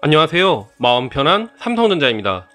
안녕하세요. 마음 편한 삼성전자입니다.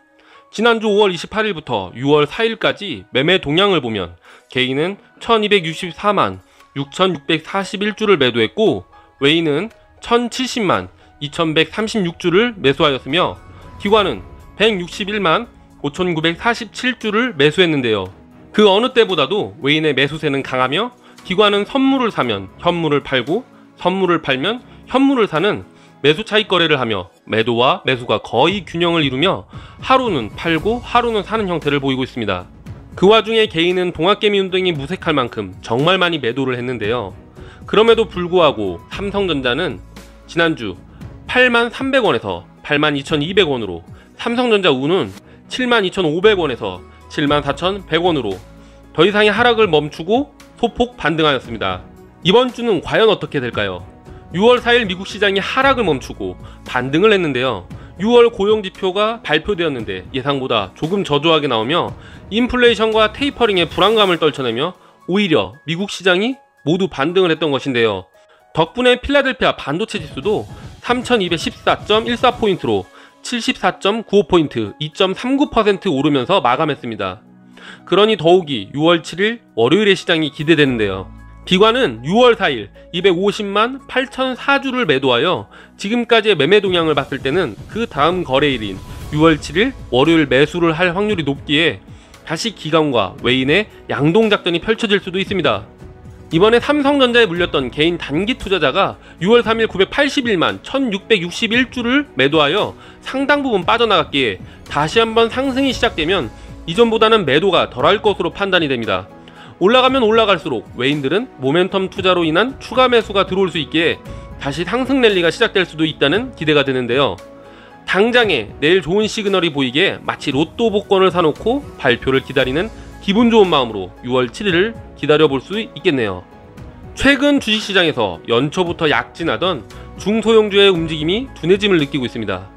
지난주 5월 28일부터 6월 4일까지 매매 동향을 보면 개인은 1264만 6641주를 매도했고 외인은 1070만 2136주를 매수하였으며 기관은 161만 5947주를 매수했는데요. 그 어느 때보다도 외인의 매수세는 강하며 기관은 선물을 사면 현물을 팔고 선물을 팔면 현물을 사는 매수 차익 거래를 하며 매도와 매수가 거의 균형을 이루며 하루는 팔고 하루는 사는 형태를 보이고 있습니다. 그 와중에 개인은 동학개미 운동이 무색할 만큼 정말 많이 매도를 했는데요. 그럼에도 불구하고 삼성전자는 지난주 83,300원에서 82,200원으로 삼성전자 우는 72,500원에서 74,100원으로 더 이상의 하락을 멈추고 소폭 반등하였습니다. 이번 주는 과연 어떻게 될까요? 6월 4일 미국 시장이 하락을 멈추고 반등을 했는데요. 6월 고용지표가 발표되었는데 예상보다 조금 저조하게 나오며 인플레이션과 테이퍼링의 불안감을 떨쳐내며 오히려 미국 시장이 모두 반등을 했던 것인데요. 덕분에 필라델피아 반도체 지수도 3214.14포인트로 74.95포인트 2.39% 오르면서 마감했습니다. 그러니 더욱이 6월 7일 월요일의 시장이 기대되는데요. 기관은 6월 4일 250만 8,004주를 매도하여 지금까지의 매매 동향을 봤을 때는 그 다음 거래일인 6월 7일 월요일 매수를 할 확률이 높기에 다시 기관과 외인의 양동작전이 펼쳐질 수도 있습니다. 이번에 삼성전자에 물렸던 개인 단기 투자자가 6월 3일 981만 1661주를 매도하여 상당 부분 빠져나갔기에 다시 한번 상승이 시작되면 이전보다는 매도가 덜할 것으로 판단이 됩니다. 올라가면 올라갈수록 외인들은 모멘텀 투자로 인한 추가 매수가 들어올 수 있기에 다시 상승 랠리가 시작될 수도 있다는 기대가 드는데요. 당장에 내일 좋은 시그널이 보이기에 마치 로또 복권을 사놓고 발표를 기다리는 기분 좋은 마음으로 6월 7일을 기다려볼 수 있겠네요. 최근 주식시장에서 연초부터 약진하던 중소형주의 움직임이 둔해짐을 느끼고 있습니다.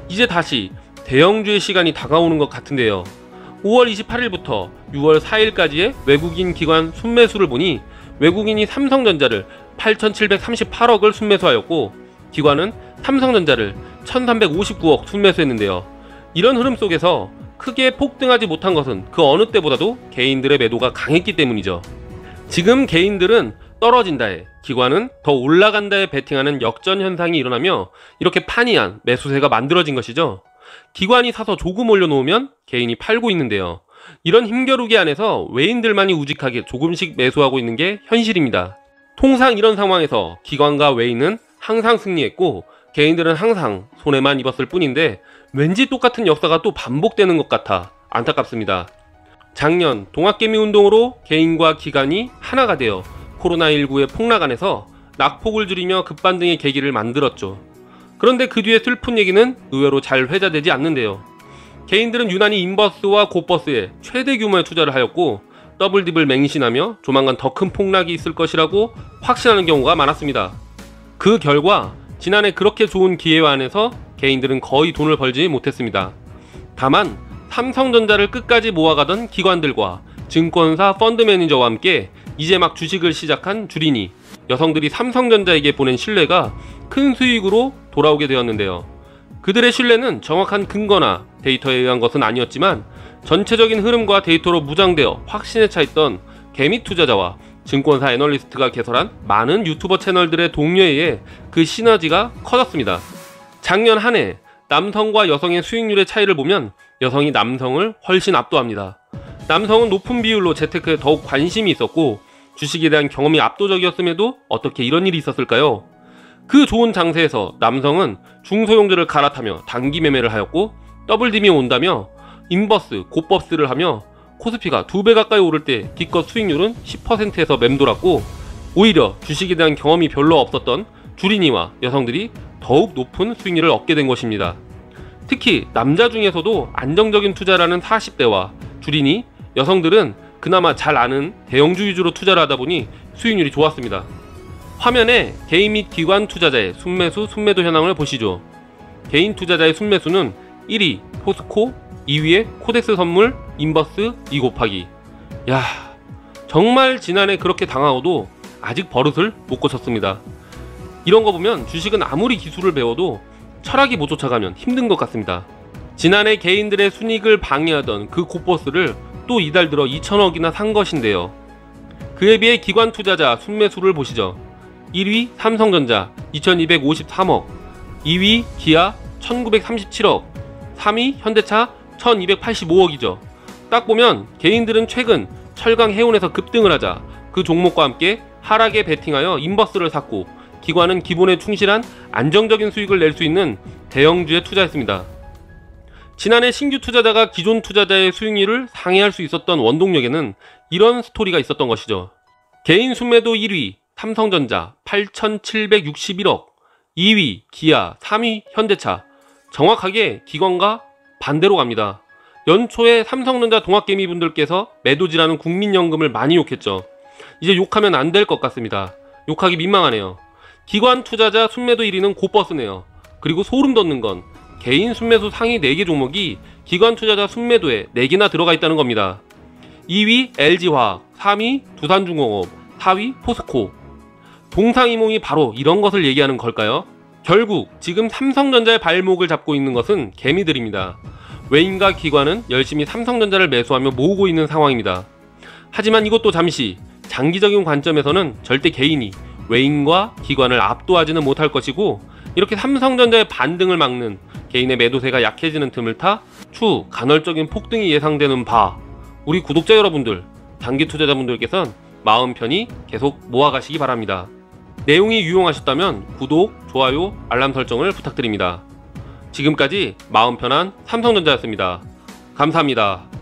이제 다시 대형주의 시간이 다가오는 것 같은데요. 5월 28일부터 6월 4일까지의 외국인 기관 순매수를 보니 외국인이 삼성전자를 8,738억을 순매수하였고 기관은 삼성전자를 1,359억 순매수했는데요. 이런 흐름 속에서 크게 폭등하지 못한 것은 그 어느 때보다도 개인들의 매도가 강했기 때문이죠. 지금 개인들은 떨어진다에 기관은 더 올라간다에 베팅하는 역전 현상이 일어나며 이렇게 판이한 매수세가 만들어진 것이죠. 기관이 사서 조금 올려놓으면 개인이 팔고 있는데요. 이런 힘겨루기 안에서 외인들만이 우직하게 조금씩 매수하고 있는 게 현실입니다. 통상 이런 상황에서 기관과 외인은 항상 승리했고 개인들은 항상 손해만 입었을 뿐인데 왠지 똑같은 역사가 또 반복되는 것 같아 안타깝습니다. 작년 동학개미 운동으로 개인과 기관이 하나가 되어 코로나19의 폭락 안에서 낙폭을 줄이며 급반등의 계기를 만들었죠. 그런데 그 뒤에 슬픈 얘기는 의외로 잘 회자되지 않는데요. 개인들은 유난히 인버스와 고버스에 최대 규모의 투자를 하였고 더블딥을 맹신하며 조만간 더 큰 폭락이 있을 것이라고 확신하는 경우가 많았습니다. 그 결과 지난해 그렇게 좋은 기회 안에서 개인들은 거의 돈을 벌지 못했습니다. 다만 삼성전자를 끝까지 모아가던 기관들과 증권사 펀드 매니저와 함께 이제 막 주식을 시작한 주린이, 여성들이 삼성전자에게 보낸 신뢰가 큰 수익으로 돌아오게 되었는데요. 그들의 신뢰는 정확한 근거나 데이터에 의한 것은 아니었지만 전체적인 흐름과 데이터로 무장되어 확신에 차있던 개미 투자자와 증권사 애널리스트가 개설한 많은 유튜버 채널들의 동료에 의해 그 시너지가 커졌습니다. 작년 한 해 남성과 여성의 수익률의 차이를 보면 여성이 남성을 훨씬 압도합니다. 남성은 높은 비율로 재테크에 더욱 관심이 있었고 주식에 대한 경험이 압도적이었음에도 어떻게 이런 일이 있었을까요? 그 좋은 장세에서 남성은 중소형주를 갈아타며 단기 매매를 하였고 더블딥이 온다며 인버스, 고버스를 하며 코스피가 2배 가까이 오를 때 기껏 수익률은 10%에서 맴돌았고 오히려 주식에 대한 경험이 별로 없었던 주린이와 여성들이 더욱 높은 수익률을 얻게 된 것입니다. 특히 남자 중에서도 안정적인 투자라는 40대와 주린이, 여성들은 그나마 잘 아는 대형주 위주로 투자를 하다 보니 수익률이 좋았습니다. 화면에 개인 및 기관 투자자의 순매수, 순매도 현황을 보시죠. 개인 투자자의 순매수는 1위 포스코, 2위에 코덱스 선물, 인버스 2 곱하기. 야, 정말 지난해 그렇게 당하고도 아직 버릇을 못 고쳤습니다. 이런 거 보면 주식은 아무리 기술을 배워도 철학이 못 쫓아가면 힘든 것 같습니다. 지난해 개인들의 순이익을 방해하던 그 고버스를 또 이달 들어 2천억이나 산 것인데요. 그에 비해 기관 투자자 순매수를 보시죠. 1위 삼성전자 2253억, 2위 기아 1937억, 3위 현대차 1285억이죠. 딱 보면 개인들은 최근 철강 해운에서 급등을 하자 그 종목과 함께 하락에 베팅하여 인버스를 샀고, 기관은 기본에 충실한 안정적인 수익을 낼 수 있는 대형주에 투자했습니다. 지난해 신규 투자자가 기존 투자자의 수익률을 상회할 수 있었던 원동력에는 이런 스토리가 있었던 것이죠. 개인 순매도 1위 삼성전자 8,761억, 2위 기아, 3위 현대차. 정확하게 기관과 반대로 갑니다. 연초에 삼성전자 동학개미 분들께서 매도지라는 국민연금을 많이 욕했죠. 이제 욕하면 안 될 것 같습니다. 욕하기 민망하네요. 기관 투자자 순매도 1위는 고버스네요. 그리고 소름 돋는 건 개인 순매수 상위 4개 종목이 기관 투자자 순매도에 4개나 들어가 있다는 겁니다. 2위 LG화학, 3위 두산중공업, 4위 포스코. 동상이몽이 바로 이런 것을 얘기하는 걸까요? 결국 지금 삼성전자의 발목을 잡고 있는 것은 개미들입니다. 외인과 기관은 열심히 삼성전자를 매수하며 모으고 있는 상황입니다. 하지만 이것도 잠시, 장기적인 관점에서는 절대 개인이 외인과 기관을 압도하지는 못할 것이고, 이렇게 삼성전자의 반등을 막는 개인의 매도세가 약해지는 틈을 타 추후 간헐적인 폭등이 예상되는 바, 우리 구독자 여러분들, 장기 투자자분들께선 마음 편히 계속 모아가시기 바랍니다. 내용이 유용하셨다면 구독, 좋아요, 알람 설정을 부탁드립니다. 지금까지 마음 편한 삼성전자였습니다. 감사합니다.